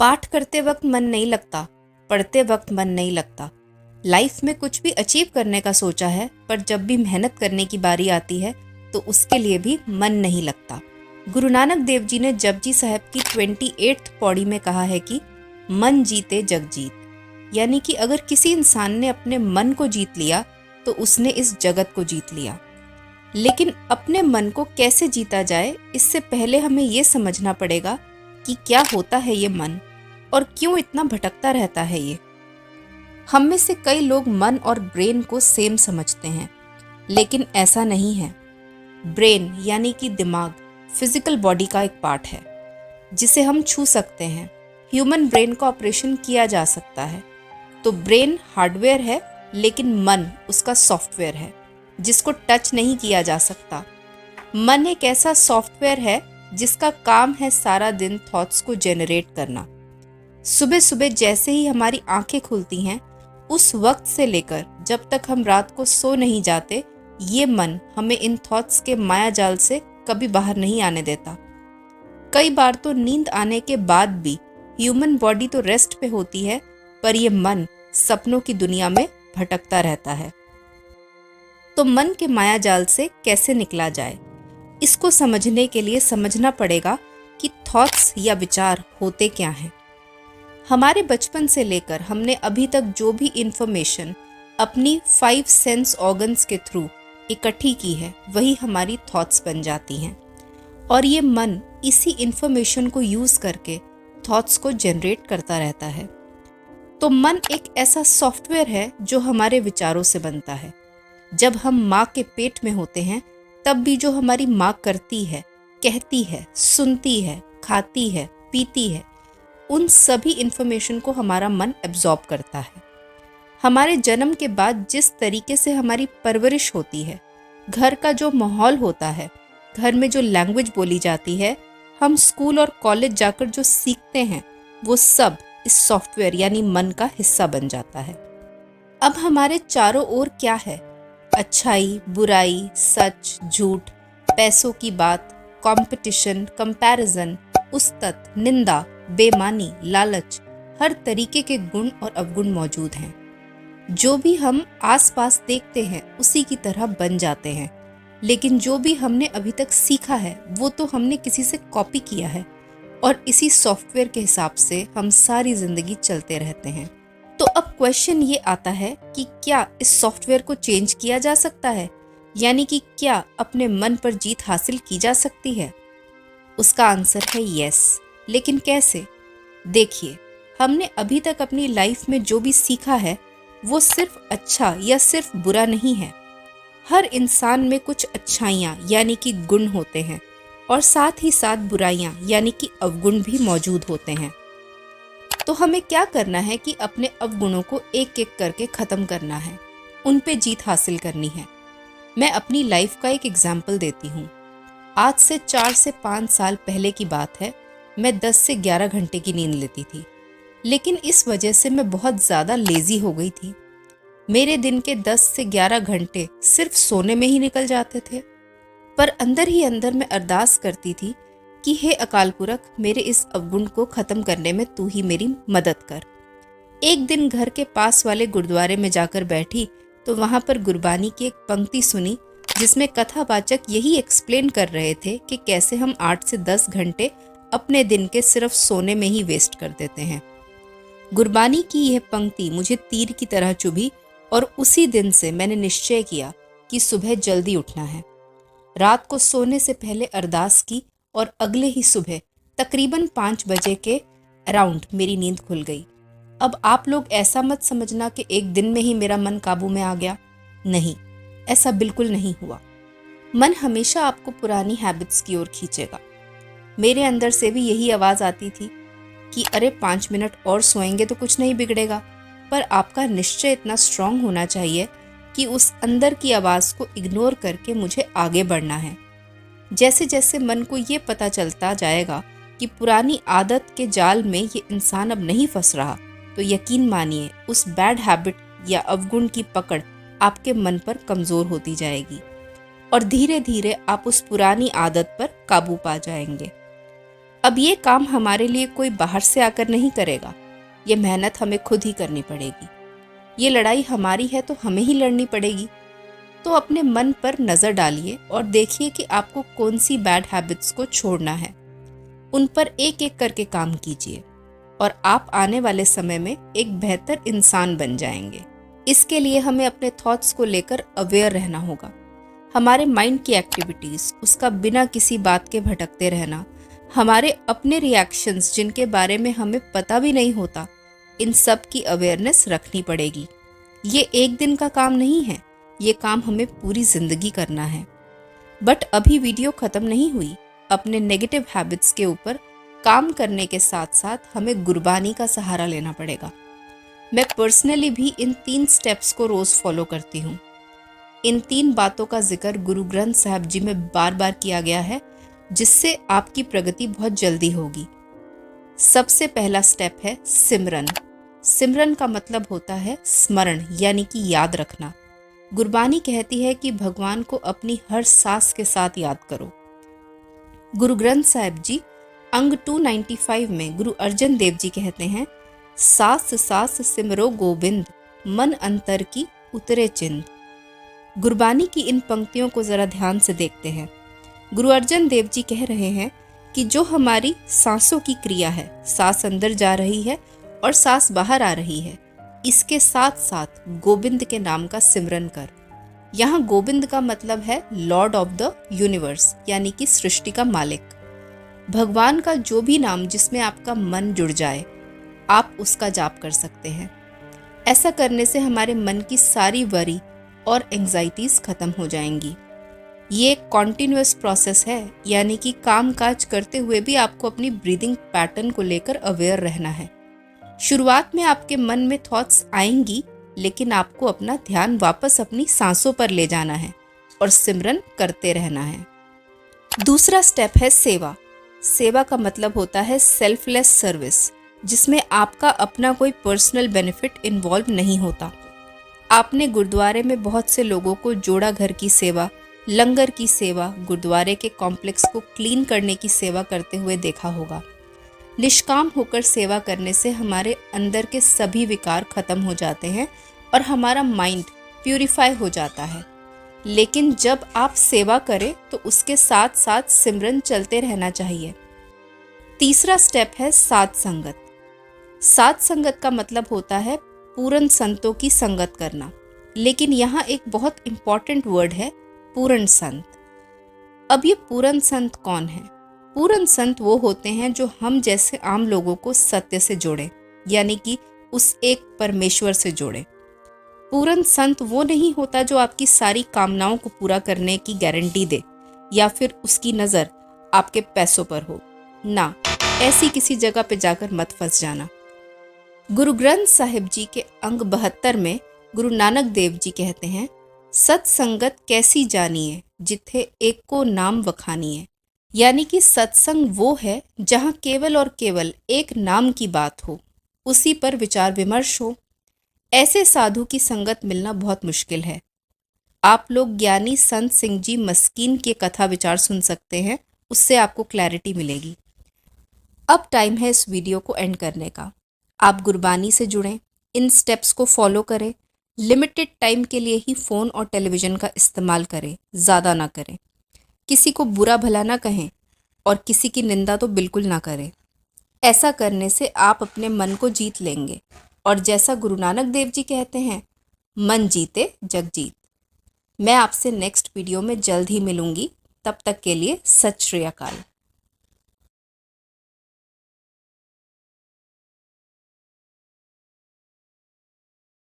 पाठ करते वक्त मन नहीं लगता, पढ़ते वक्त मन नहीं लगता। लाइफ में कुछ भी अचीव करने का सोचा है, पर जब भी मेहनत करने की बारी आती है तो उसके लिए भी मन नहीं लगता। गुरु नानक देव जी ने जपजी साहब की 28th पौड़ी में कहा है कि मन जीते जग जीत, यानी कि अगर किसी इंसान ने अपने मन को जीत लिया तो उसने इस जगत को जीत लिया। लेकिन अपने मन को कैसे जीता जाए, इससे पहले हमें ये समझना पड़ेगा कि क्या होता है ये मन और क्यों इतना भटकता रहता है ये। हम में से कई लोग मन और ब्रेन को सेम समझते हैं, लेकिन ऐसा नहीं है। ब्रेन यानी कि दिमाग फिजिकल बॉडी का एक पार्ट है जिसे हम छू सकते हैं। ह्यूमन ब्रेन का ऑपरेशन किया जा सकता है। तो ब्रेन हार्डवेयर है, लेकिन मन उसका सॉफ्टवेयर है जिसको टच नहीं किया जा सकता। मन एक ऐसा सॉफ्टवेयर है जिसका काम है सारा दिन थॉट्स को जनरेट करना। सुबह सुबह जैसे ही हमारी आंखें खुलती हैं, उस वक्त से लेकर जब तक हम रात को सो नहीं जाते, ये मन हमें इन थॉट्स के माया जाल से कभी बाहर नहीं आने देता। कई बार तो नींद आने के बाद भी ह्यूमन बॉडी तो रेस्ट पे होती है, पर यह मन सपनों की दुनिया में भटकता रहता है। तो मन के माया जाल से कैसे निकला जाए, इसको समझने के लिए समझना पड़ेगा कि थॉट्स या विचार होते क्या हैं। हमारे बचपन से लेकर हमने अभी तक जो भी इंफॉर्मेशन अपनी 5 सेंस ऑर्गन्स के थ्रू इकट्ठी की है, वही हमारी थॉट्स बन जाती हैं। और ये मन इसी इंफॉर्मेशन को यूज करके थॉट्स को जनरेट करता रहता है। तो मन एक ऐसा सॉफ्टवेयर है जो हमारे विचारों से बनता है। जब हम माँ के पेट में होते हैं, तब भी जो हमारी माँ करती है, कहती है, सुनती है, खाती है, पीती है, उन सभी इंफॉर्मेशन को हमारा मन एब्जॉर्ब करता है। हमारे जन्म के बाद जिस तरीके से हमारी परवरिश होती है, घर का जो माहौल होता है, घर में जो लैंग्वेज बोली जाती है, हम स्कूल और कॉलेज जाकर जो सीखते हैं, वो सब इस सॉफ्टवेयर यानी मन का हिस्सा बन जाता है। अब हमारे चारों ओर क्या है? अच्छाई, बुराई, सच, झूठ, पैसों की बात, कंपटीशन, कंपैरिजन, उस्तत, निंदा, बेमानी, लालच, हर तरीके के गुण और अवगुण मौजूद हैं। जो भी हम आसपास देखते हैं उसी की तरह बन जाते हैं। लेकिन जो भी हमने अभी तक सीखा है, वो तो हमने किसी से कॉपी किया है, और इसी सॉफ्टवेयर के हिसाब से हम सारी जिंदगी चलते रहते हैं। तो अब क्वेश्चन ये आता है कि क्या इस सॉफ्टवेयर को चेंज किया जा सकता है, यानी कि क्या अपने मन पर जीत हासिल की जा सकती है? उसका आंसर है यस। लेकिन कैसे? देखिए, हमने अभी तक अपनी लाइफ में जो भी सीखा है, वो सिर्फ अच्छा या सिर्फ बुरा नहीं है। हर इंसान में कुछ अच्छाइयाँ यानी कि गुण होते हैं, और साथ ही साथ बुराइयाँ यानी कि अवगुण भी मौजूद होते हैं। तो हमें क्या करना है कि अपने अवगुणों को एक एक करके ख़त्म करना है, उन पे जीत हासिल करनी है। मैं अपनी लाइफ का एक एग्जाम्पल देती हूँ। आज से 4 से 5 साल पहले की बात है। मैं 10 से 11 घंटे की नींद लेती थी, लेकिन इस वजह से मैं बहुत ज़्यादा लेज़ी हो गई थी। मेरे दिन के 10 से 11 घंटे सिर्फ सोने में ही निकल जाते थे। पर अंदर ही अंदर मैं अरदास करती थी कि हे अकाल पुरख, मेरे इस अवगुण को ख़त्म करने में तू ही मेरी मदद कर। एक दिन घर के पास वाले गुरुद्वारे में जाकर बैठी तो वहाँ पर गुरबानी की एक पंक्ति सुनी, जिसमें कथावाचक यही एक्सप्लेन कर रहे थे कि कैसे हम 8 से 10 घंटे अपने दिन के सिर्फ सोने में ही वेस्ट कर देते हैं। गुरबानी की यह पंक्ति मुझे तीर की तरह चुभी, और उसी दिन से मैंने निश्चय किया कि सुबह जल्दी उठना है। रात को सोने से पहले अरदास की, और अगले ही सुबह तकरीबन 5 बजे के अराउंड मेरी नींद खुल गई। अब आप लोग ऐसा मत समझना कि एक दिन में ही मेरा मन काबू में आ गया। नहीं, ऐसा बिल्कुल नहीं हुआ। मन हमेशा आपको पुरानी हैबिट्स की ओर खींचेगा। मेरे अंदर से भी यही आवाज़ आती थी कि अरे 5 मिनट और सोएंगे तो कुछ नहीं बिगड़ेगा। पर आपका निश्चय इतना स्ट्रांग होना चाहिए कि उस अंदर की आवाज़ को इग्नोर करके मुझे आगे बढ़ना है। जैसे जैसे मन को ये पता चलता जाएगा कि पुरानी आदत के जाल में ये इंसान अब नहीं फंस रहा, तो यकीन मानिए उस बैड हैबिट या अवगुण की पकड़ आपके मन पर कमज़ोर होती जाएगी, और धीरे धीरे आप उस पुरानी आदत पर काबू पा जाएंगे। अब ये काम हमारे लिए कोई बाहर से आकर नहीं करेगा, ये मेहनत हमें खुद ही करनी पड़ेगी। ये लड़ाई हमारी है तो हमें ही लड़नी पड़ेगी। तो अपने मन पर नज़र डालिए और देखिए कि आपको कौन सी बैड हैबिट्स को छोड़ना है। उन पर एक एक करके काम कीजिए और आप आने वाले समय में एक बेहतर इंसान बन जाएंगे। इसके लिए हमें अपने थॉट्स को लेकर अवेयर रहना होगा। हमारे माइंड की एक्टिविटीज़, उसका बिना किसी बात के भटकते रहना, हमारे अपने रिएक्शंस जिनके बारे में हमें पता भी नहीं होता, इन सब की अवेयरनेस रखनी पड़ेगी। ये एक दिन का काम नहीं है, ये काम हमें पूरी ज़िंदगी करना है। बट अभी वीडियो ख़त्म नहीं हुई। अपने नेगेटिव हैबिट्स के ऊपर काम करने के साथ साथ हमें गुरबानी का सहारा लेना पड़ेगा। मैं पर्सनली भी इन 3 स्टेप्स को रोज़ फॉलो करती हूँ। इन 3 बातों का जिक्र गुरु ग्रंथ साहब जी में बार बार किया गया है, जिससे आपकी प्रगति बहुत जल्दी होगी। सबसे पहला स्टेप है सिमरन। सिमरन का मतलब होता है स्मरण, यानी कि याद रखना। गुरबानी कहती है कि भगवान को अपनी हर सांस के साथ याद करो। गुरु ग्रंथ साहिब जी अंग 295 में गुरु अर्जन देव जी कहते हैं, सास सास सिमरो गोविंद, मन अंतर की उतरे चिंद। गुरबानी की इन पंक्तियों को जरा ध्यान से देखते हैं। गुरु अर्जन देव जी कह रहे हैं कि जो हमारी सांसों की क्रिया है, सांस अंदर जा रही है और सांस बाहर आ रही है, इसके साथ साथ गोविंद के नाम का सिमरन कर। यहाँ गोविंद का मतलब है लॉर्ड ऑफ द यूनिवर्स, यानी कि सृष्टि का मालिक। भगवान का जो भी नाम जिसमें आपका मन जुड़ जाए, आप उसका जाप कर सकते हैं। ऐसा करने से हमारे मन की सारी वरी और एंजाइटीज खत्म हो जाएंगी। ये एक कॉन्टिन्यूअस प्रोसेस है, यानी कि काम काज करते हुए भी आपको अपनी ब्रीदिंग पैटर्न को लेकर अवेयर रहना है। शुरुआत में आपके मन में थॉट्स आएंगी, लेकिन आपको अपना ध्यान वापस अपनी सांसों पर ले जाना है और सिमरन करते रहना है। दूसरा स्टेप है सेवा। सेवा का मतलब होता है सेल्फलेस सर्विस, जिसमें आपका अपना कोई पर्सनल बेनिफिट इन्वॉल्व नहीं होता। आपने गुरुद्वारे में बहुत से लोगों को जोड़ा घर की सेवा, लंगर की सेवा, गुरुद्वारे के कॉम्प्लेक्स को क्लीन करने की सेवा करते हुए देखा होगा। निष्काम होकर सेवा करने से हमारे अंदर के सभी विकार खत्म हो जाते हैं और हमारा माइंड प्यूरिफाई हो जाता है। लेकिन जब आप सेवा करें तो उसके साथ साथ सिमरन चलते रहना चाहिए। तीसरा स्टेप है साध संगत। साध संगत का मतलब होता है पूर्ण संतों की संगत करना, लेकिन यहाँ एक बहुत इंपॉर्टेंट वर्ड है, पूर्ण संत। अब ये पूर्ण संत कौन है? पूर्ण संत वो होते हैं जो हम जैसे आम लोगों को सत्य से जोड़े, यानी कि उस एक परमेश्वर से जोड़े। पूर्ण संत वो नहीं होता जो आपकी सारी कामनाओं को पूरा करने की गारंटी दे या फिर उसकी नज़र आपके पैसों पर हो ना। ऐसी किसी जगह पे जाकर मत फंस जाना। गुरु ग्रंथ साहिब जी के अंग 72 में गुरु नानक देव जी कहते हैं, सत्संगत कैसी जानिए जिथे एक को नाम वखानिए। यानी कि सत्संग वो है जहाँ केवल और केवल एक नाम की बात हो, उसी पर विचार विमर्श हो। ऐसे साधु की संगत मिलना बहुत मुश्किल है। आप लोग ज्ञानी संत सिंह जी मस्कीन के कथा विचार सुन सकते हैं, उससे आपको क्लैरिटी मिलेगी। अब टाइम है इस वीडियो को एंड करने का। आप गुरबानी से जुड़ें, इन स्टेप्स को फॉलो करें, लिमिटेड टाइम के लिए ही फ़ोन और टेलीविज़न का इस्तेमाल करें, ज़्यादा ना करें। किसी को बुरा भला ना कहें और किसी की निंदा तो बिल्कुल ना करें। ऐसा करने से आप अपने मन को जीत लेंगे और जैसा गुरु नानक देव जी कहते हैं, मन जीते जग जीत। मैं आपसे नेक्स्ट वीडियो में जल्द ही मिलूंगी। तब तक के लिए सत श्री अकाल।